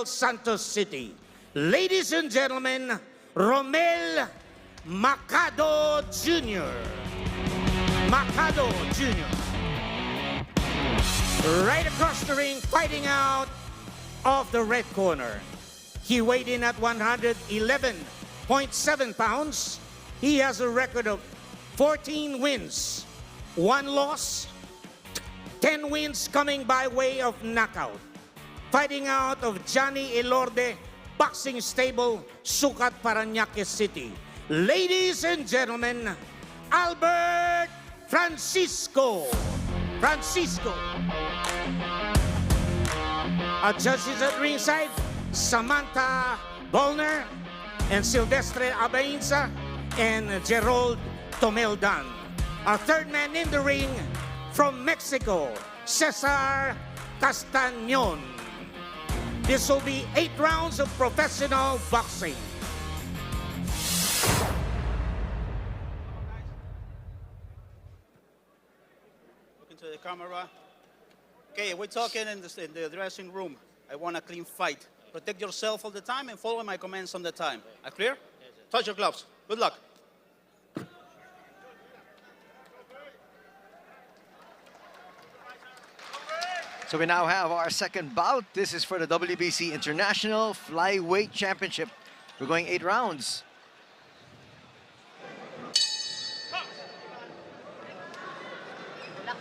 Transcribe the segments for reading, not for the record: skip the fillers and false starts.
Santos City. Ladies and gentlemen, Romel Macado Jr. Macado Jr. Right across the ring, fighting out of the red corner. He weighed in at 111.7 pounds. He has a record of 14 wins, 1 loss, 10 wins coming by way of knockout. Fighting out of Johnny Elorde Boxing Stable, Sucat, Parañaque City. Ladies and gentlemen, Albert Francisco. Our judges at ringside, Samantha Bolner and Silvestre Abainza and Gerald Tomeldan. Our third man in the ring from Mexico, Cesar Castañon. This will be 8 rounds of professional boxing. Look into the camera. Okay, we're talking in the dressing room. I want a clean fight. Protect yourself all the time and follow my commands on the time. Are clear? Touch your gloves. Good luck. So we now have our second bout. This is for the WBC International Flyweight Championship. We're going 8 rounds.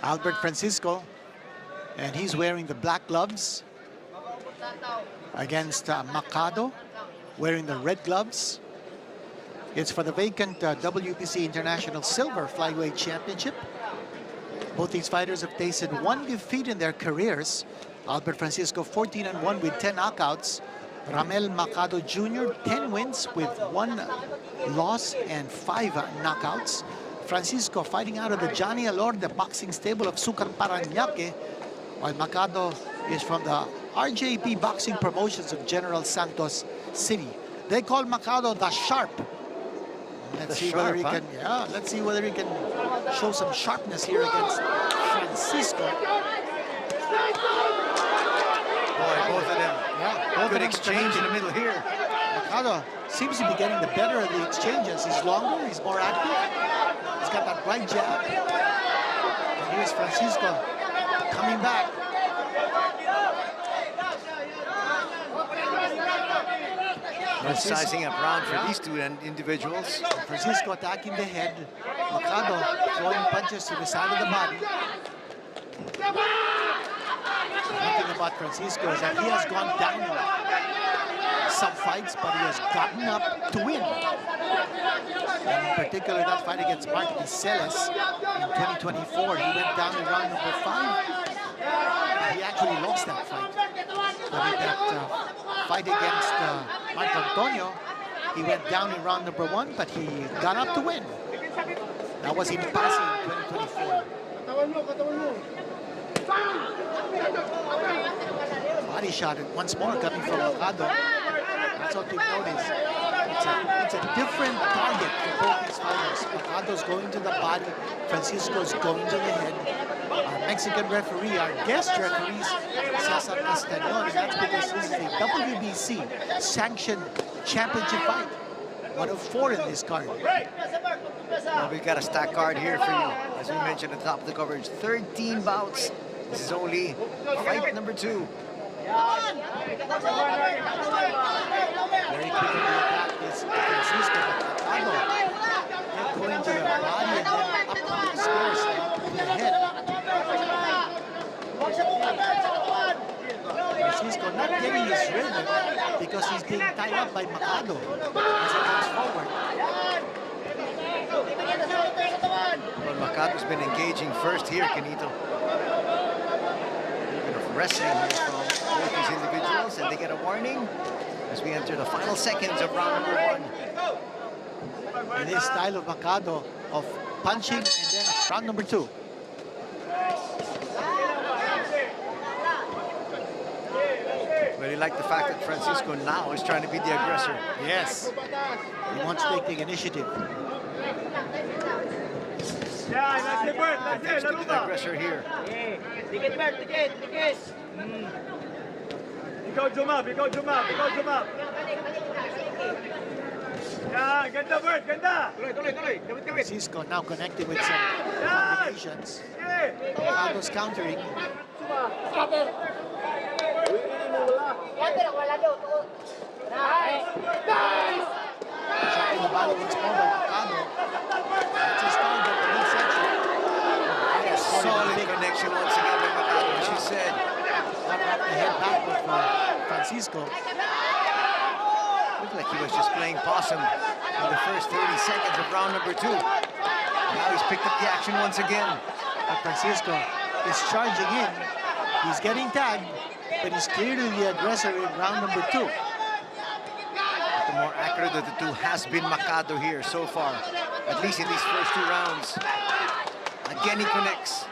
Albert Francisco, and he's wearing the black gloves against Macado, wearing the red gloves. It's for the vacant WBC International Silver Flyweight Championship. Both these fighters have tasted 1 defeat in their careers. Albert Francisco 14-1 with 10 knockouts. Ramel Macado Jr. 10 wins with 1 loss and 5 knockouts. Francisco fighting out of the Johnny Elorde Boxing Stable of Sucat, Parañaque, while Macado is from the RJP Boxing Promotions of General Santos City. They call Macado the Sharp. Let's see whether he can. Yeah, let's see whether he can show some sharpness here against Francisco. Boy, both of them. Yeah, good exchange in the middle here. Macado seems to be getting the better of the exchanges. He's longer, he's more active. He's got that right jab. And here's Francisco coming back. Good sizing up round for these two individuals. Francisco attacking the head. Macado throwing punches to the side of the body. One thing about Francisco is that he has gone down in some fights, but he has gotten up to win. And in particular, that fight against Mark Viceles in 2024, he went down in round number 5. He actually lost that fight. But in that fight against Mark Antonio, he went down in round number 1, but he got up to win. That was in passing in 2024. Body shot once more coming from Macado. That's what you notice. It's a different target for both these fighters. Macado's going to the body, Francisco's going to the head. Our Mexican referee, our guest referees, Cesar Castañon, and that's because this is a WBC sanctioned championship fight. One of 4 in this card. Well, we've got a stack card here for you. As we mentioned at the top of the coverage, 13 bouts. This is only fight number 2. Very quick in the attack is Francisco, but Macado going to the body and then up to the stairs to the head. Francisco not getting his rhythm because he's being tied up by Macado as he comes forward. Well, Macado's been engaging first here, Canito. Bit of wrestling here from both these individuals, and they get a warning as we enter the final seconds of round number 1. In this style of Macado of punching and then round number 2. Really like the fact that Francisco now is trying to be the aggressor. Yes. He wants to take the initiative. Attempts to be the aggressor here. Ikaw jumap, ikaw jumap, ikaw jumap. Yan, ganda Bert, ganda. Francisco now connecting with some combinations. Macado's countering. Shot in the body once more by Macado. That's his target, the midsection. Solid connection once again by Macado, as you said. Got the head back with Francisco. Looked like he was just playing possum in the first 30 seconds of round number 2. Now he's picked up the action once again. But Francisco is charging in. He's getting tagged, but he's clearly the aggressor in round number 2. The more accurate of the two has been Macado here so far, at least in these first 2 rounds. Again, he connects.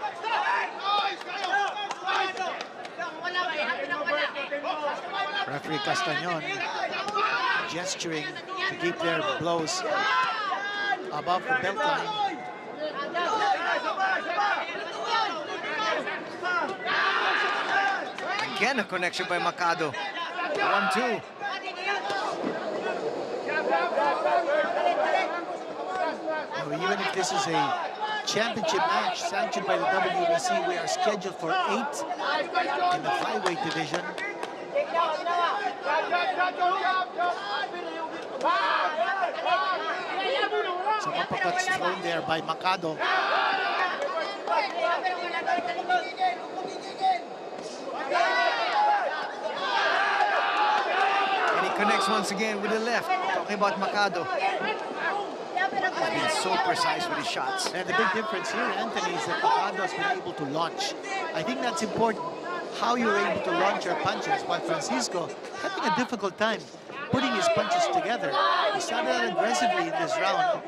Referee Castañon gesturing to keep their blows above the belt line. Again, a connection by Macado. 1-2. Now, even if this is a championship match sanctioned by the WBC, we are scheduled for 8 in the flyweight division. Some uppercuts thrown there by Macado. And he connects once again with the left. Talking about Macado. He's been so precise with his shots. And the big difference here, Anthony, is that Macado has been able to launch. I think that's important, how you're able to launch your punches, while Francisco having a difficult time putting his punches together. He started out aggressively in this round.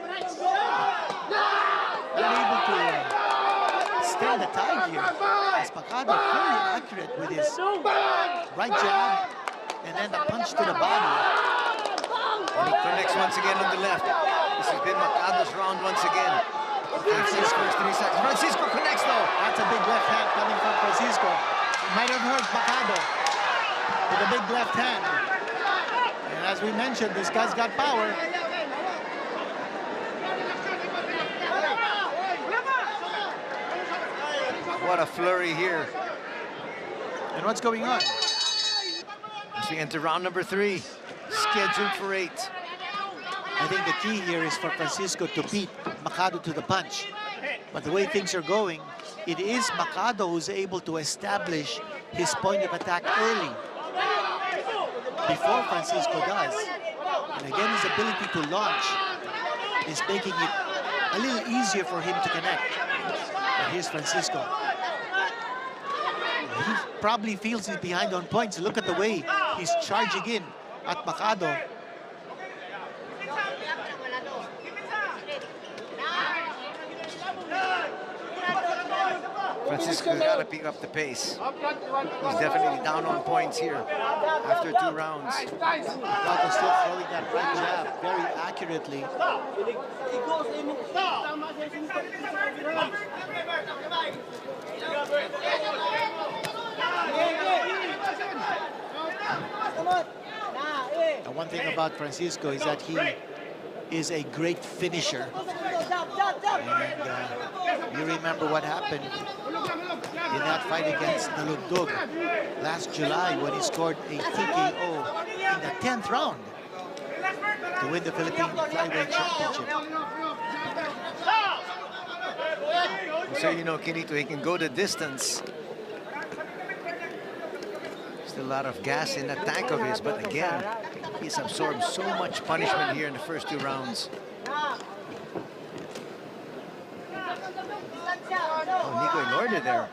Not able to stem the tide here. As Macado very accurate with his right jab and then the punch to the body. And he connects once again on the left. This has been Macado's round once again. Francisco's 3 seconds. Francisco connects though. That's a big left hand coming from Francisco. It might have hurt Macado with a big left hand. And as we mentioned, this guy's got power. What a flurry here. And what's going on? As we enter round number 3, scheduled for 8. I think the key here is for Francisco to beat Macado to the punch. But the way things are going, it is Macado who's able to establish his point of attack early, before Francisco does. And again, his ability to launch is making it a little easier for him to connect. But here's Francisco. He probably feels he's behind on points. Look at the way he's charging in at Macado. Francisco's got to pick up the pace. He's definitely down on points here after 2 rounds. Macado still throwing that right jab very accurately. And one thing about Francisco is that he is a great finisher. And you remember what happened in that fight against Nalugdog last July when he scored a TKO in the 10th round to win the Philippine Flyweight Championship. So you know, Kinito, he can go the distance. Still a lot of gas in that tank of his, but again, he's absorbed so much punishment here in the first 2 rounds. Oh, Nico Elorde there.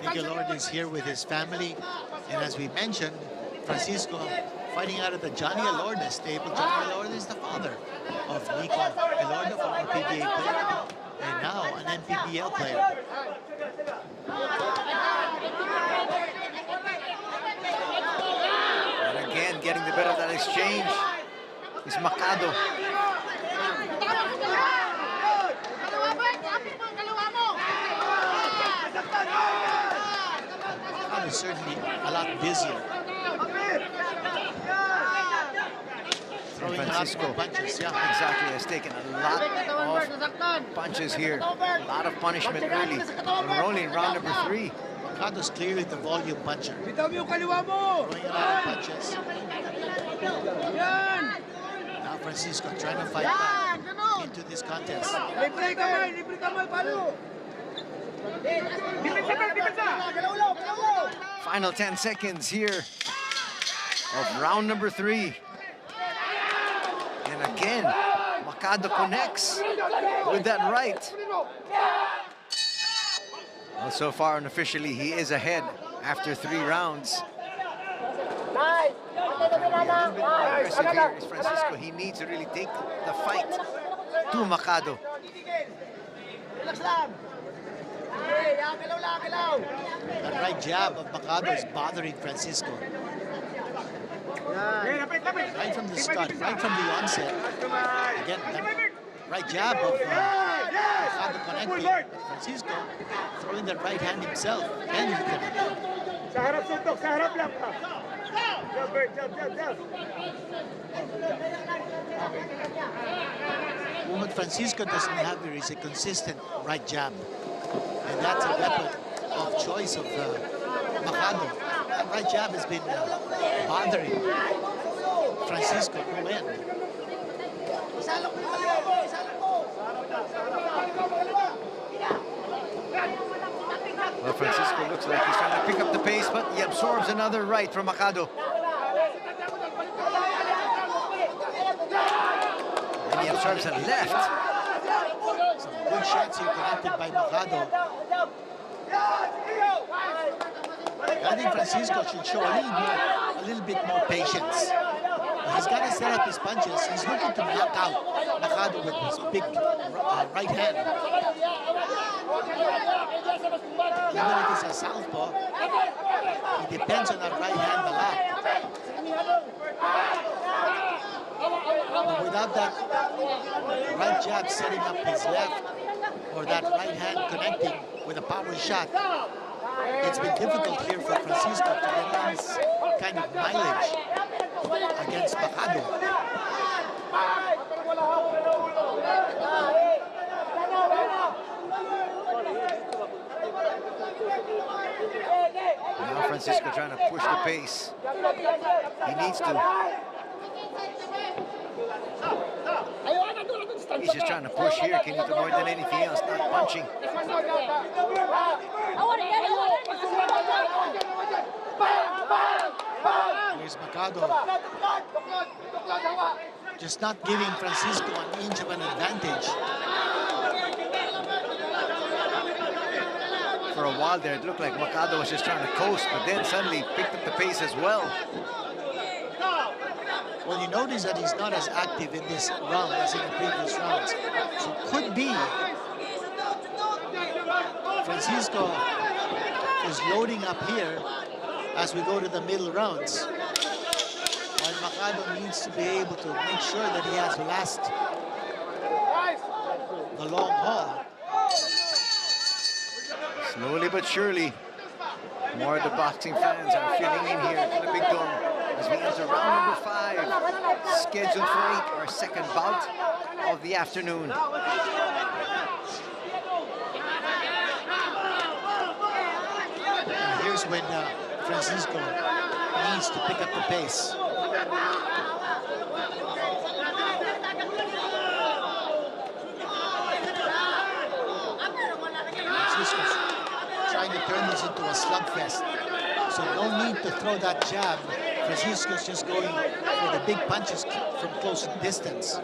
Nico Elorde is here with his family, and as we mentioned, Francisco fighting out of the Johnny Elorde stable. Johnny Elorde is the father of Nico Elorde, former PBA player, and now an NPBL player. And again, getting the better of that exchange is Macado. is certainly a lot busier. Throwing a lot Francisco, more punches, yeah. exactly, has taken a lot of punches here. A lot of punishment early. And we're only in round number 3. Mercado's clearly the volume puncher. Throwing a lot of punches. Now Francisco trying to fight back into this contest. Final 10 seconds here of round number 3. And again, Mercado connects with that right. Well, so far unofficially, he is ahead after 3 rounds. A little bit more aggressive here is Francisco. He needs to really take the fight to Mercado. The right jab of Mercado is bothering Francisco. Right from the start, right from the onset. Again, that right jab of Mercado connecting. But Francisco throwing the right hand himself. And he connected. Sa harap suntok, sa harap lang ka. Jab, Bert, jab. What Francisco doesn't have here is a consistent right jab. And that's a weapon of choice of Mercado. That right jab has been bothering Francisco no end. Well, Francisco looks like he's trying to pick up the pace, but he absorbs another right from Mercado. And he absorbs a left. Some good shots here connected by Mercado. I think Francisco should show a little bit more patience. He's got to set up his punches. He's looking to knock out Mercado with his big right hand. Even if it's a southpaw, he depends on that right hand a lot. But without that right jab setting up his left, or that right hand connecting with a power shot, it's been difficult here for Francisco to get this kind of mileage against Mercado. Now Francisco trying to push the pace. He needs to. He's just trying to push here. Can he do more than anything else? Not punching. Here's Mercado. Just not giving Francisco an inch of an advantage. For a while there, it looked like Mercado was just trying to coast, but then suddenly picked up the pace as well. Well, you notice that he's not as active in this round as in the previous rounds. So could be Francisco is loading up here as we go to the middle rounds. While Mercado needs to be able to make sure that he has last the long haul. Slowly but surely, more of the boxing fans are filling in here in the big dome as we enter round number 5, scheduled for 8, our second bout of the afternoon. And here's when Francisco needs to pick up the pace. Francisco's trying to turn this into a slugfest. So no need to throw that jab. Francisco's just going for the big punches from close distance.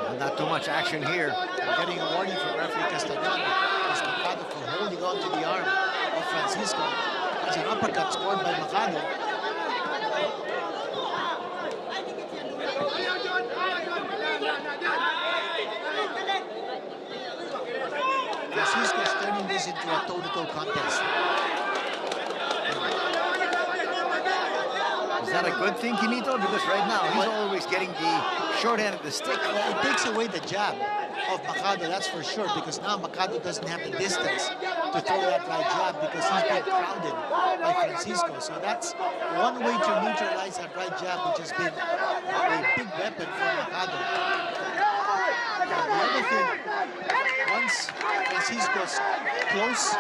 Well, not too much action here. Getting a warning from referee Castellano. Is Mercado for holding on to the arm of Francisco. That's an uppercut scored by Mercado. Francisco's turning this into a toe-to-toe contest. Is that a good thing, Quinito? Because right now, he's always getting the short end of the stick. Well, it takes away the jab of Mercado, that's for sure, because now Mercado doesn't have the distance to throw that right jab because he's being crowded by Francisco. So that's one way to neutralize that right jab, which has been a big weapon for Mercado. The other thing, once Francisco's close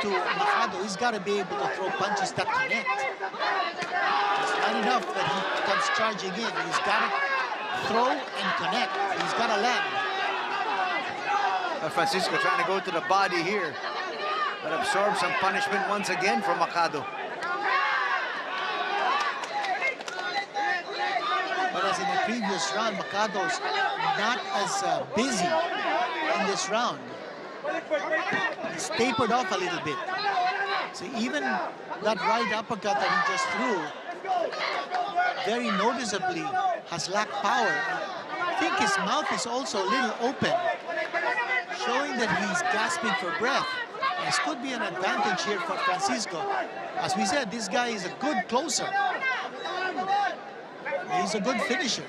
to Mercado, he's got to be able to throw punches that connect. It's not enough that he comes charging in. He's got to throw and connect. He's got to land. Francisco trying to go to the body here, but absorb some punishment once again from Mercado. But as in the previous round, Mercado's not as busy in this round. He's tapered off a little bit. So even that right uppercut that he just threw very noticeably has lacked power. I think his mouth is also a little open, showing that he's gasping for breath. This could be an advantage here for Francisco. As we said, this guy is a good closer. He's a good finisher.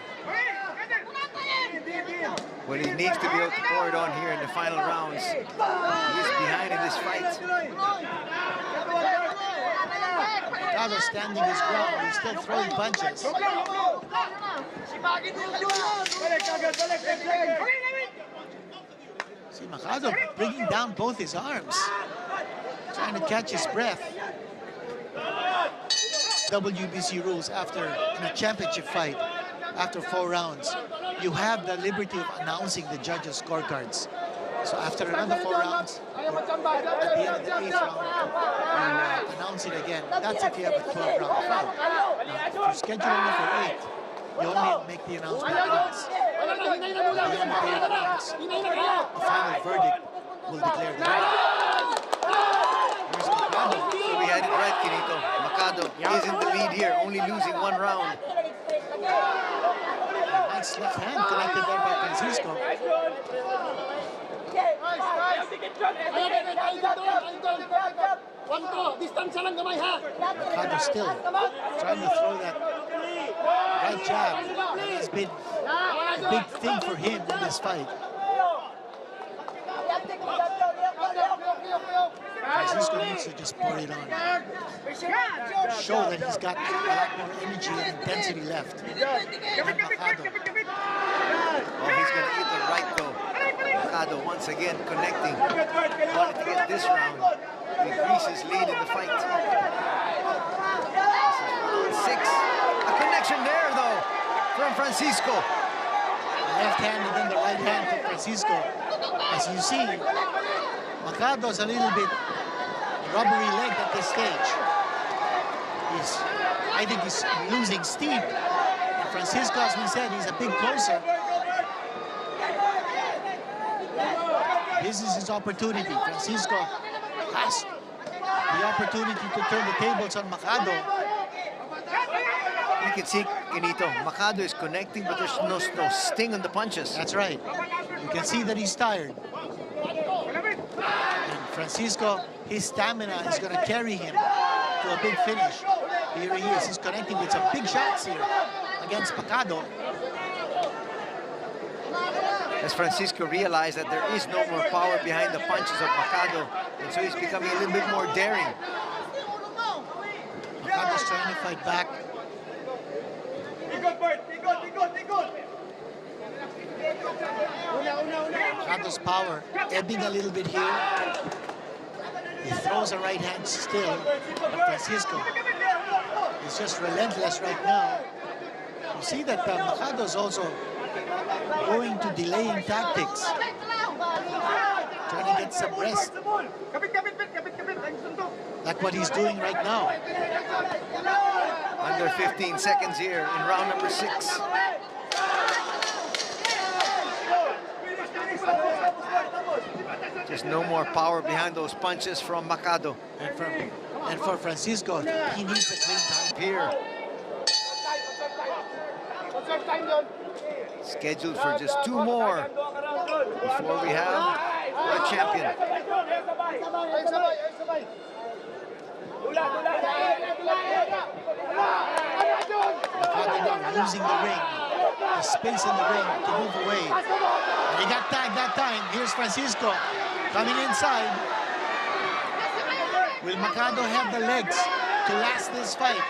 When he needs to be able to pour it on here in the final rounds, he is behind in this fight. Mercado standing his ground, he's still throwing punches. See, Mercado bringing down both his arms, trying to catch his breath. WBC rules after in a championship fight, after 4 rounds, you have the liberty of announcing the judges' scorecards. So after another 4 rounds, at the end of the 8th round, you announce it again. That's if you have a 12-round fight. Now, if you schedule only for 8, you only make the announcement once. At the end of the 8th rounds, the final verdict will declare the winner. Here's Mercado. So we had it right, Quinito. Mercado is in the lead here, only losing 1 round. Nice left hand connected there by Francisco. Mercado still trying to throw that right jab. That has been a big thing for him in this fight. Francisco needs to just pour it on. Show that he's got a lot more energy and intensity left. And Mercado. Oh, he's going to eat the right though. Mercado once again connecting. Wanted to get this round. Increase his lead in the fight. This is round 6. A connection there though from Francisco. The left hand and then the right hand from Francisco. As you see, Mercado's a little bit rubbery legged at this stage. I think he's losing steam. And Francisco, as we said, he's a big closer. This is his opportunity. Francisco has the opportunity to turn the tables on Mercado. You can see, Quinito, Mercado is connecting, but there's no sting on the punches. That's right. You can see that he's tired. And Francisco, his stamina is going to carry him to a big finish. Here he is. He's connecting with some big shots here against Mercado. As Francisco realized that there is no more power behind the punches of Mercado, and so he's becoming a little bit more daring. Mercado's trying to fight back. Mercado's power ebbing a little bit here. He throws a right hand still, but Francisco is just relentless right now. You see that Mercado's also going to delaying tactics, trying to get some rest, like what he's doing right now. Under 15 seconds here in round number 6. Just no more power behind those punches from Mercado. And for Francisco, he needs a clean time Here. Scheduled for just 2 more before we have our champion. Makado now using the ring, the space in the ring to move away. And he got tagged that time. Here's Francisco coming inside. Will Makado have the legs to last this fight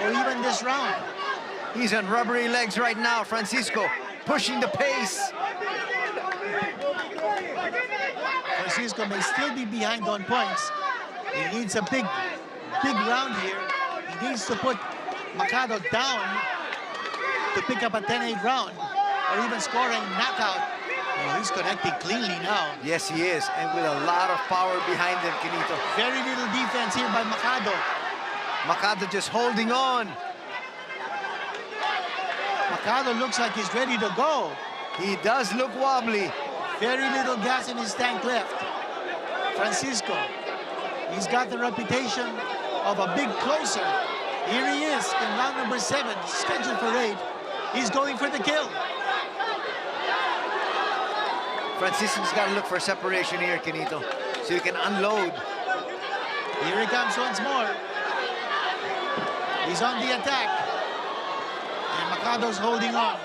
or even this round? He's on rubbery legs right now, Francisco, pushing the pace. Francisco may still be behind on points. He needs a big round here. He needs to put Makado down to pick up a 10-8 round or even score a knockout. Oh, he's connecting cleanly now. Yes, he is, and with a lot of power behind him, Quinito. Very little defense here by Makado. Makado just holding on. Makado looks like he's ready to go. He does look wobbly. Very little gas in his tank left. Francisco, he's got the reputation of a big closer. Here he is in round number 7, scheduled for 8. He's going for the kill. Francisco's got to look for separation here, Quinito, so he can unload. Here he comes once more. He's on the attack. And Makado's holding on.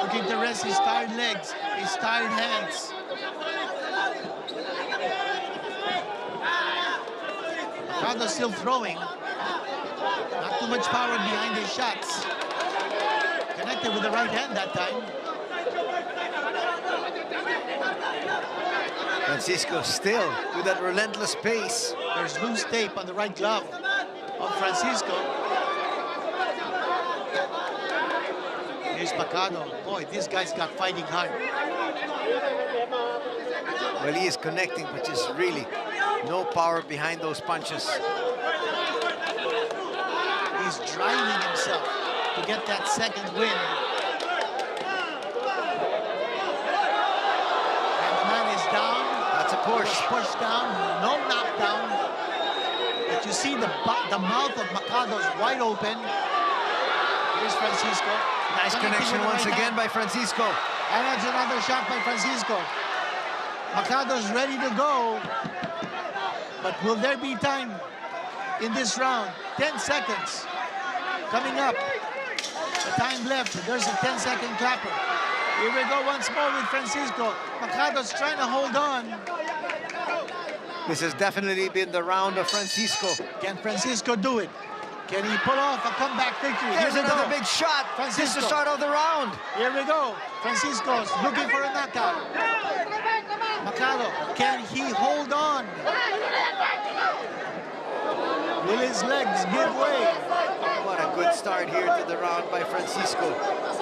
Looking to rest his tired legs, his tired hands. Makado's still throwing. Not too much power behind his shots. Connected with the right hand that time. Francisco still with that relentless pace. There's loose tape on the right glove of Francisco. Here's Makado. Boy, this guy's got fighting heart. Well, he is connecting, but just really no power behind those punches. He's driving himself to get that second win. And the man is down. That's a push. Pushed down, no knockdown. But you see the mouth of Makado's wide open. Here's Francisco. Nice connection once again by Francisco. And that's another shot by Francisco. Makado's ready to go. But will there be time in this round? 10 seconds coming up. The time left. There's a 10-second clapper. Here we go once more with Francisco. Makado's trying to hold on. This has definitely been the round of Francisco. Can Francisco do it? Can he pull off a comeback victory? There's Here we another go. big shot. Francisco. Just to start off the round. Here we go. Francisco's looking for a knockout. Makado, can he hold on? Will his legs give way? What a good start here to the round by Francisco.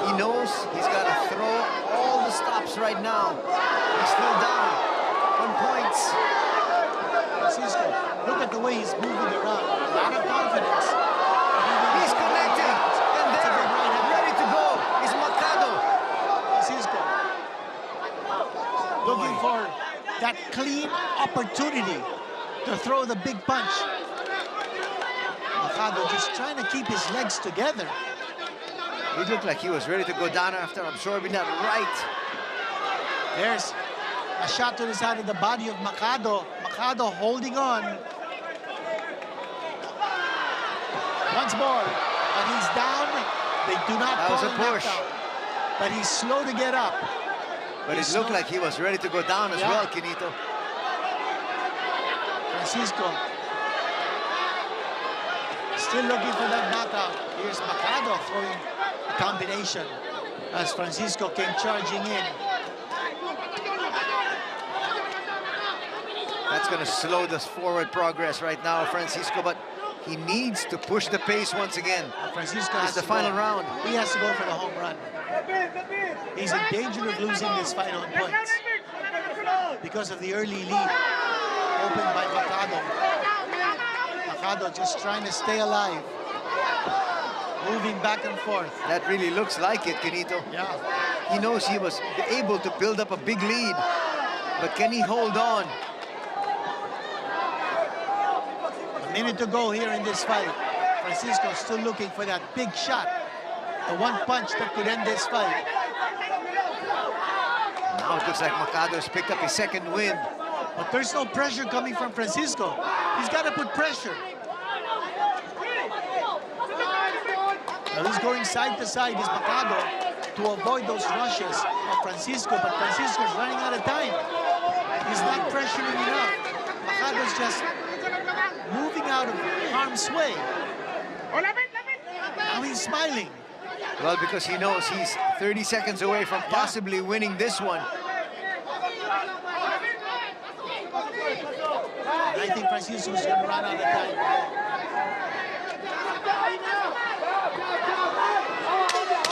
He knows he's got to throw all the stops right now. He's still down on points. Francisco, look at the way he's moving around. A lot of confidence. He's connecting. And there, ready to go, is Makado. Francisco, looking for that clean opportunity to throw the big punch. Makado just trying to keep his legs together. He looked like he was ready to go down after absorbing that right. There's a shot to the side of the body of Makado. Makado holding on. Once more, and he's down. They do not That was call a him push. knockdown. But he's slow to get up. But it looked like he was ready to go down as well, Quinito. Francisco still looking for that knockout. Here's Makado throwing a combination as Francisco came charging in. That's going to slow this forward progress right now, Francisco, but he needs to push the pace once again. Francisco It's has the to final go. round. He has to go for the home run. He's in danger of losing this fight on points because of the early lead opened by Makado. Makado just trying to stay alive, moving back and forth. That really looks like it, Quinito. Yeah. He knows he was able to build up a big lead, but can he hold on? A minute to go here in this fight. Francisco still looking for that big shot, the one punch that could end this fight. Now it looks like Makado has picked up his second win. But there's no pressure coming from Francisco. He's got to put pressure. Now he's going side to side, is Macado, to avoid those rushes of Francisco, but Francisco's running out of time. He's not pressuring enough. Macado's just moving out of harm's way. Now he's smiling. Well, because he knows he's 30 seconds away from possibly winning this one. I think Francisco's going to run out of time.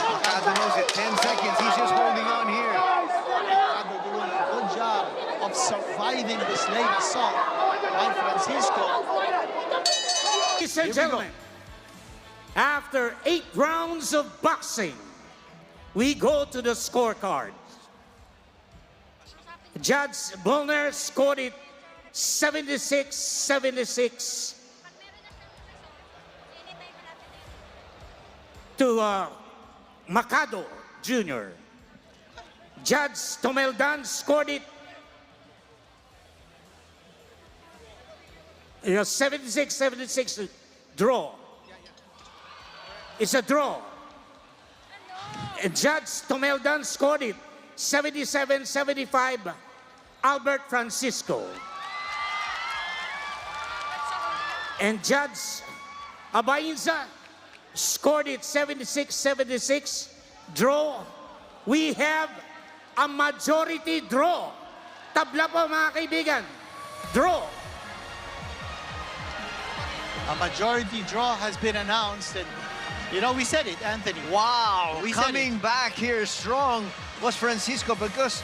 Macado knows it. 10 seconds. He's just holding on here. Macado doing a good job of surviving this late assault by Francisco. Ladies and gentlemen, after 8 rounds of boxing, we go to the scorecard. Judge Bullner scored it 76-76 to Macado Jr. Judge Tomeldan scored it 76-76 draw. It's a draw. And Judge Tomeldan scored it 77-75 Albert Francisco. And Judge Abainza scored it 76-76 draw. We have a majority draw. Tabla po mga kaibigan. Draw. A majority draw has been announced, and you know, we said it, Anthony. Wow, We said coming back here strong was Francisco, because